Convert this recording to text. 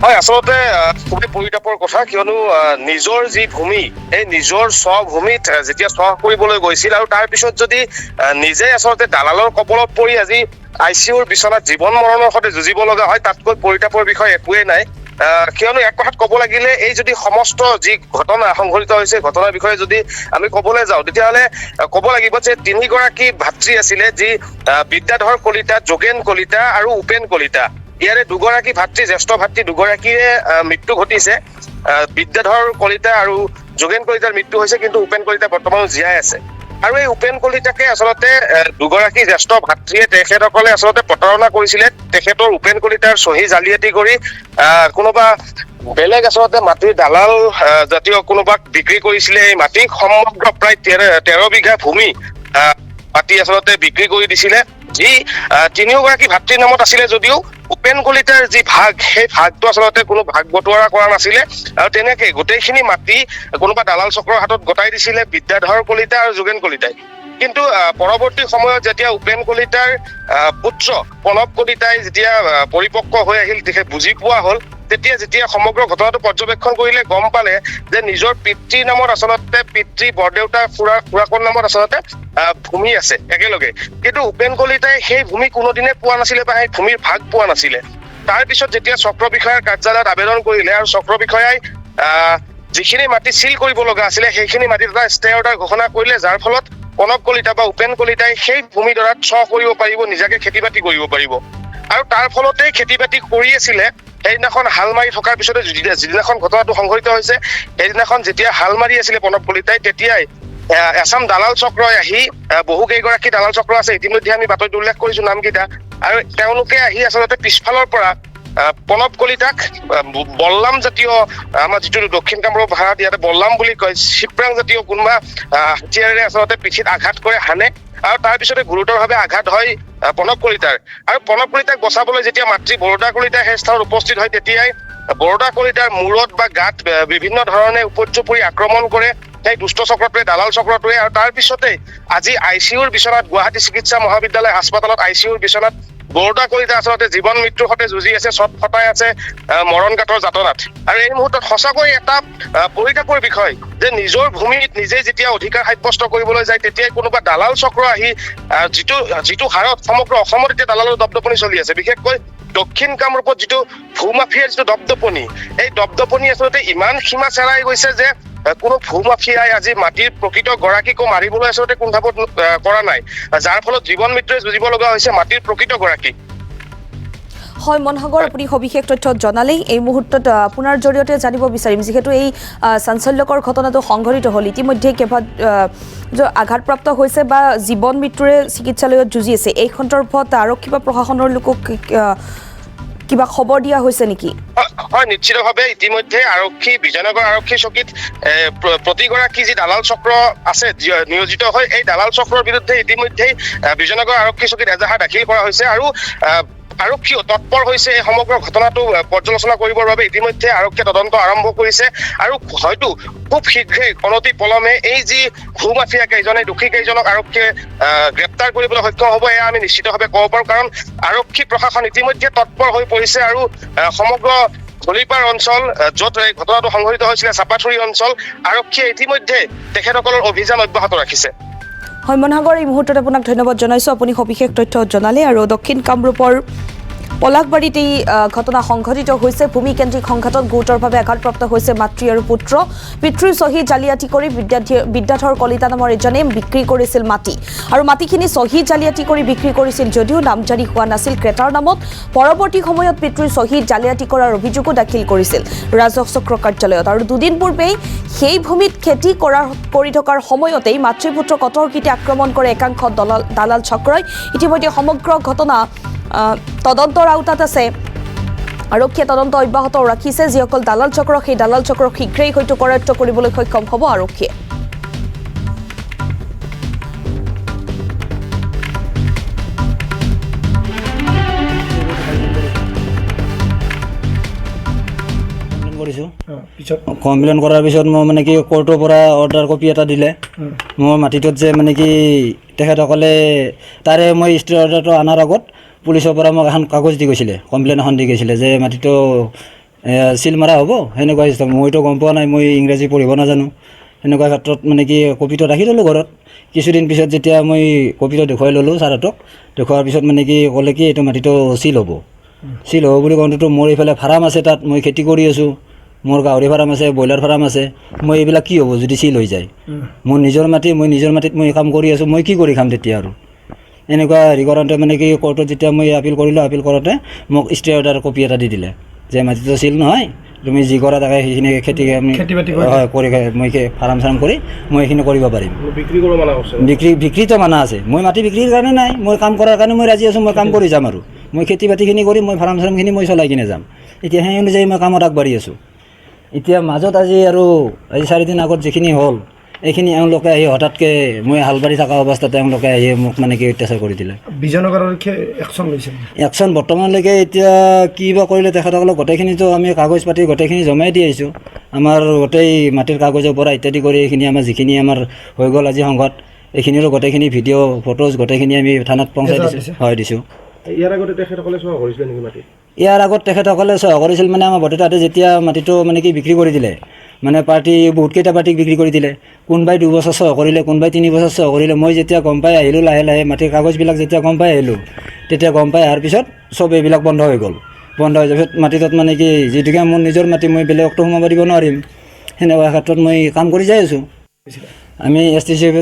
হয় আচলতে খুবেই পৰিতাপৰ কথা কিয়নো নিজৰ যি ভূমি এই নিজৰ স্বভূমিত যেতিয়া চহ কৰিবলৈ গৈছিল আৰু তাৰ পিছত যদি নিজে আচলতে দালালৰ কবলত পৰি আজি ICUৰ বিচনাত জীৱন মৰণৰ সৈতে যুঁজিব লগা হয় তাতকৈ পৰিতাপৰ বিষয় একোৱেই নাই কিয়নো এক কথাত ক'ব লাগিলে এই যদি সমস্ত যি ঘটনা সংঘটিত হৈছে ঘটনাৰ বিষয়ে যদি আমি ক'বলৈ যাওঁ তেতিয়াহ'লে ক'ব লাগিব যে তিনিগৰাকী ভাতৃ আছিলে যি বিদ্যাধৰ কলিতা যোগেন কলিতা আৰু উপেন কলিতা ইয়াৰে দুগৰাকী ভাতৃ জ্যেষ্ঠ ভাতৃ দুগৰাকীৰে মৃত্যু ঘটিছে বিদ্যাধৰ কলিতা আৰু যোগেন কলিতাৰ মৃত্যু হৈছে কিন্তু উপেন কলিতা বৰ্তমান জীয়াই আছে আৰু এই উপেন কলিতাকে আচলতে দুগৰাকী জ্যেষ্ঠ ভাতৃয়ে তেখেতসকলে আচলতে প্ৰতাৰণা কৰিছিলে তেখেতৰ উপেন কলিতাৰ চহী জালিয়াতি কৰি কোনোবা বেলেগ আচলতে মাটিৰ দালাল জাতীয় কোনোবাক বিক্ৰী কৰিছিলে এই মাটি সমগ্ৰ প্ৰায় 13 বিঘা ভূমি মাটি আচলতে বিক্ৰী কৰি দিছিলে যি তিনিওগৰাকী ভাতৃৰ নামত আছিলে যদিও উপেন কলিতাৰ যি ভাগ সেই ভাগটো আচলতে কোনো ভাগ বটোৱাৰা কৰা নাছিলে আৰু তেনেকে গোটেইখিনি মাটি কোনোবা দালাল চক্ৰৰ হাতত গতাই দিছিলে বিদ্যাধৰ কলিতা আৰু যোগেন কলিতাই কিন্তু পৰৱৰ্তী সময়ত যেতিয়া উপেন কলিতাৰ পুত্ৰ প্ৰণৱ কলিতাই যেতিয়া পৰিপক্ক হৈ আহিল তেখেত বুজি পোৱা হ'ল যেতিয়া সমগ্ৰ ঘটনাটো পৰ্যবেক্ষণ কৰিলে গম পালে যে নিজৰ পিতৃৰ নামত আচলতে পিতৃ বৰদেউতা খুৰাকৰ নামত আচলতে ভূমি আছে একেলগে কিন্তু উপেন কলিতাই সেই ভূমি কোনোদিনে পোৱা নাছিলে বা সেই ভূমিৰ ভাগ পোৱা নাছিলে তাৰ পিছত যেতিয়া চক্ৰ বিষয়াৰ কাৰ্যালয়ত আবেদন কৰিলে আৰু চক্ৰ বিষয়াই যিখিনি মাটি চিল কৰিব লগা আছিলে সেইখিনি মাটিত এটা ষ্টে অৰ্ডাৰ ঘোষণা কৰিলে যাৰ ফলত প্ৰণৱ কলিতা বা উপেন কলিতাই সেই ভূমিডৰাত চহ কৰিব পাৰিব নিজাকে খেতি বাতি কৰিব পাৰিব আৰু তাৰ ফলতেই খেতি বাতি কৰি আছিলে সেইদিনাখন হাল মাৰি থকাৰ পিছতে যিদিনাখন ঘটনাটো সংঘটিত হৈছে সেইদিনাখন যেতিয়া হাল মাৰি আছিলে প্ৰণৱ কলিতাই তেতিয়াই এছাম দালাল চক্ৰই আহি বহু কেইগৰাকী দালাল চক্ৰ আছে ইতিমধ্যে আমি বাতৰিত উল্লেখ কৰিছো নামকেইটা আৰু তেওঁলোকে আহি আচলতে পিছফালৰ পৰা প্ৰণৱ কলিতাক বল্লাম জাতীয় আমাৰ যিটো দক্ষিণ কামৰূপ ভাষাত ইয়াতে বল্লাম বুলি কয় চিপ্ৰাং জাতীয় কোনোবা হাতীয়াৰেৰে আচলতে পিঠিত আঘাত কৰে হানে আৰু তাৰ পিছতে গুৰুতৰভাৱে আঘাত হয় প্ৰণৱ কলিতাৰ আৰু প্ৰণৱ কলিতাক বচাবলৈ যেতিয়া মাতৃ বৰোদা কলিতা সেই স্থানত উপস্থিত হয় তেতিয়াই বৰোদা কলিতাৰ মূৰত বা গাত বিভিন্ন ধৰণে উপৰ্যুপৰি আক্ৰমণ কৰে সেই দুষ্ট চক্ৰটোৱে দালাল চক্ৰটোৱে আৰু তাৰ পিছতে আজি ICUৰ বিচনাত গুৱাহাটী চিকিৎসা মহাবিদ্যালয় হাস্পাতালত ICUৰ বিচনাত বৰোদা কলিতা আচলতে জীৱন মৃত্যুৰ সৈতে যুঁজি আছে ছটফটাই আছে মৰণ গাঁতৰ যাতনাত আৰু এই মুহূৰ্তত সঁচাকৈ এটা পৰিতাপৰ বিষয় যে নিজৰ ভূমিত নিজে যেতিয়া অধিকাৰ সাব্যস্ত কৰিবলৈ যায় তেতিয়াই কোনোবা দালাল চক্ৰ আহি যিটো হাৰত সমগ্ৰ অসমত এতিয়া দালালৰ দপদপনি চলি আছে বিশেষকৈ দক্ষিণ কামৰূপত যিটো ভূমাফিয়াৰ যিটো দপদপনি এই দপদপনি আচলতে ইমান সীমা চেৰাই গৈছে যে কোনো ভূমাফিয়াই আজি মাটিৰ প্ৰকৃত গৰাকীকো মাৰিবলৈ আচলতে কুণ্ঠাবোধ কৰা নাই যাৰ ফলত জীৱন মৃত্যুৰে যুঁজিব লগা হৈছে মাটিৰ প্ৰকৃত গৰাকী হয় মনসাগৰ আপুনি সবিশেষ তথ্য জনালেই এই মুহূৰ্তত আপোনাৰ জৰিয়তে জানিব বিচাৰিম যিহেতু এই চাঞ্চল্যকৰ ঘটনাটো সংঘটিত হ'ল ইতিমধ্যে কেইবা আঘাতপ্ৰাপ্ত হৈছে বা জীৱন মৃত্যুৰে চিকিৎসালয়ত যুঁজি আছে এই সন্দৰ্ভত আৰক্ষী বা প্ৰশাসনৰ লোকক কিবা খবৰ দিয়া হৈছে নেকি হয় নিশ্চিতভাৱে ইতিমধ্যে আৰক্ষী বিজয়নগৰ আৰক্ষী চকীত প্ৰতিগৰাকী যি দালাল চক্ৰ আছে নিয়োজিত হয় এই দালাল চক্ৰৰ বিৰুদ্ধে ইতিমধ্যে বিজয়নগৰ আৰক্ষী চকীত এজাহাৰ দাখিল কৰা হৈছে আৰু আৰক্ষীও তৎপৰ হৈছে এই সমগ্ৰ ঘটনাটো পৰ্যালোচনা কৰিবৰ বাবে ইতিমধ্যে আৰক্ষীয়ে তদন্ত আৰম্ভ কৰিছে আৰু হয়তো খুব শীঘ্ৰেই অনতি পলমে এই যি ভূমাফিয়া কেইজন এই দোষী কেইজনক আৰক্ষীয়ে গ্ৰেপ্তাৰ কৰিবলৈ সক্ষম হ'ব এয়া আমি নিশ্চিতভাৱে ক'ব পাৰোঁ কাৰণ আৰক্ষী প্ৰশাসন ইতিমধ্যে তৎপৰ হৈ পৰিছে আৰু সমগ্ৰ হলিপাৰ অঞ্চল য'ত এই ঘটনাটো সংঘটিত হৈছিলে চাপাথুৰি অঞ্চল আৰক্ষীয়ে ইতিমধ্যে তেখেতসকলৰ অভিযান অব্যাহত ৰাখিছে হয় মনসাগৰ এই মুহূৰ্তত আপোনাক ধন্যবাদ জনাইছোঁ আপুনি সবিশেষ তথ্য জনালে আৰু দক্ষিণ কামৰূপৰ পলাশবাৰীত এই ঘটনা সংঘটিত হৈছে ভূমিকেন্দ্ৰিক সংঘাতত গুৰুতৰভাৱে আঘাতপ্ৰাপ্ত হৈছে মাতৃ আৰু পুত্ৰ পিতৃৰ চহী জালিয়াতি কৰি বিদ্যাধৰ কলিতা নামৰ এজনে বিক্ৰী কৰিছিল মাটি আৰু মাটিখিনি চহী জালিয়াতি কৰি বিক্ৰী কৰিছিল যদিও নামজাৰি হোৱা নাছিল ক্ৰেতাৰ নামত পৰৱৰ্তী সময়ত পিতৃৰ চহী জালিয়াতি কৰাৰ অভিযোগো দাখিল কৰিছিল ৰাজহ চক্ৰ কাৰ্যালয়ত আৰু দুদিন পূৰ্বেই সেই ভূমিত খেতি কৰি থকাৰ সময়তেই মাতৃ পুত্ৰক অতৰ্কিতে আক্ৰমণ কৰে একাংশ দালাল চক্ৰই ইতিমধ্যে সমগ্ৰ ঘটনা তদন্তৰ আওতাত আছে আৰক্ষীয়ে তদন্ত অব্যাহত ৰাখিছে যিসকল দালাল চক্ৰ সেই দালাল চক্ৰক শীঘ্ৰেই হয়তো কৰায়ত্ব কৰিবলৈ সক্ষম হ'ব আৰক্ষীয়ে কমপ্লেইন কৰাৰ পিছত মই মানে কি কোৰ্টৰ পৰা অৰ্ডাৰ কপি এটা দিলে মোৰ মাটিটোত যে মানে কি তেখেতসকলে তাৰে মই ষ্টে অৰ্ডাৰটো অনাৰ আগত পুলিচৰ পৰা মোক এখন কাগজ দি গৈছিলে কমপ্লেইন এখন দি গৈছিলে যে মাটিটো চিল মৰা হ'ব সেনেকুৱা চিষ্টেম। মইতো গম পোৱা নাই, মই ইংৰাজী পঢ়িব নাজানো। সেনেকুৱা ক্ষেত্ৰত মানে কি কপিটো ৰাখি ল'লোঁ ঘৰত। কিছুদিন পিছত যেতিয়া মই কপিটো দেখুৱাই ল'লোঁ ছাৰহঁতক, দেখুওৱাৰ পিছত মানে কি ক'লে কি এইটো মাটিটো চিল হ'ব। চিল হ'ব বুলি কওঁতেতো মোৰ এইফালে ফাৰ্ম আছে, তাত মই খেতি কৰি আছোঁ, মোৰ গাহৰি ফাৰ্ম আছে, ব্ৰইলাৰ ফাৰ্ম আছে। মই এইবিলাক কি হ'ব যদি চিল হৈ যায়? মোৰ নিজৰ মাটি, মই নিজৰ মাটিত মই কাম কৰি আছোঁ, মই কি কৰি খাম তেতিয়া আৰু? এনেকুৱা হেৰি কৰোঁতে মানে কি কোৰ্টত যেতিয়া মই আপিল কৰিলোঁ, আপিল কৰোঁতে মোক ষ্টে অৰ্ডাৰ কপি এটা দি দিলে যে মাটিটো চিল নহয়, তুমি যি কৰা তাকে সেইখিনি খেতি হয় কৰি মই ফাৰ্ম চাৰ্ম কৰি মই এইখিনি কৰিব পাৰিম। বিক্ৰীটো মানা আছে। মই মাটি বিক্ৰীৰ কাৰণে নাই, মই কাম কৰাৰ কাৰণে মই ৰাজি আছোঁ, মই কাম কৰি যাম আৰু মই খেতি বাতিখিনি কৰি মই ফাৰ্ম চাৰ্মখিনি মই চলাই কিনে যাম। এতিয়া সেই অনুযায়ী মই কামত আগবাঢ়ি আছোঁ। এতিয়া মাজত আজি 4 দিন আগত যিখিনি হ'ল, এইখিনি এওঁলোকে আহি হঠাৎকৈ মই হালবাৰী থকা অৱস্থাতে এওঁলোকে আহি মোক মানে কি অত্যাচাৰ কৰি দিলে। একশ্যন বৰ্তমানলৈকে এতিয়া কি বা কৰিলে তেখেতসকলক গোটেইখিনিতো আমি কাগজ পাতি গোটেইখিনি জমাই দি আহিছোঁ। আমাৰ গোটেই মাটিৰ কাগজৰ পৰা ইত্যাদি কৰি এইখিনি আমাৰ যিখিনি আমাৰ হৈ গ'ল আজি সংঘাত, এইখিনিৰো গোটেইখিনি ভিডিঅ' ফটোজ গোটেইখিনি আমি থানাত পঞ্চায়ত দিছোঁ। হয় দিছোঁ। ইয়াৰ আগতে তেখেতসকলে চোৱা কৰিছিলে নেকি মাটি? ইয়াৰ আগত তেখেতসকলে চহ কৰিছিল মানে আমাৰ বৰদেউতাহঁতে যেতিয়া মাটিটো মানে কি বিক্ৰী কৰি দিলে, মানে পাৰ্টি বহুতকেইটা পাৰ্টিক বিক্ৰী কৰি দিলে। কোনোবাই 2 বছৰ চহ কৰিলে, কোনোবাই 3 বছৰ চহ কৰিলে। মই যেতিয়া গম পাই আহিলোঁ লাহে লাহে মাটিৰ কাগজবিলাক যেতিয়া গম পাই আহিলোঁ, তেতিয়া গম পাই অহাৰ পিছত চব এইবিলাক বন্ধ হৈ গ'ল। বন্ধ হৈ যোৱাৰ পিছত মাটিটোত মানে কি যিটোকে মোৰ নিজৰ মাটি মই বেলেগকতো সোমাব দিব নোৱাৰিম, সেনেকুৱা ক্ষেত্ৰত মই কাম কৰি যাই আছোঁ। আমি STCF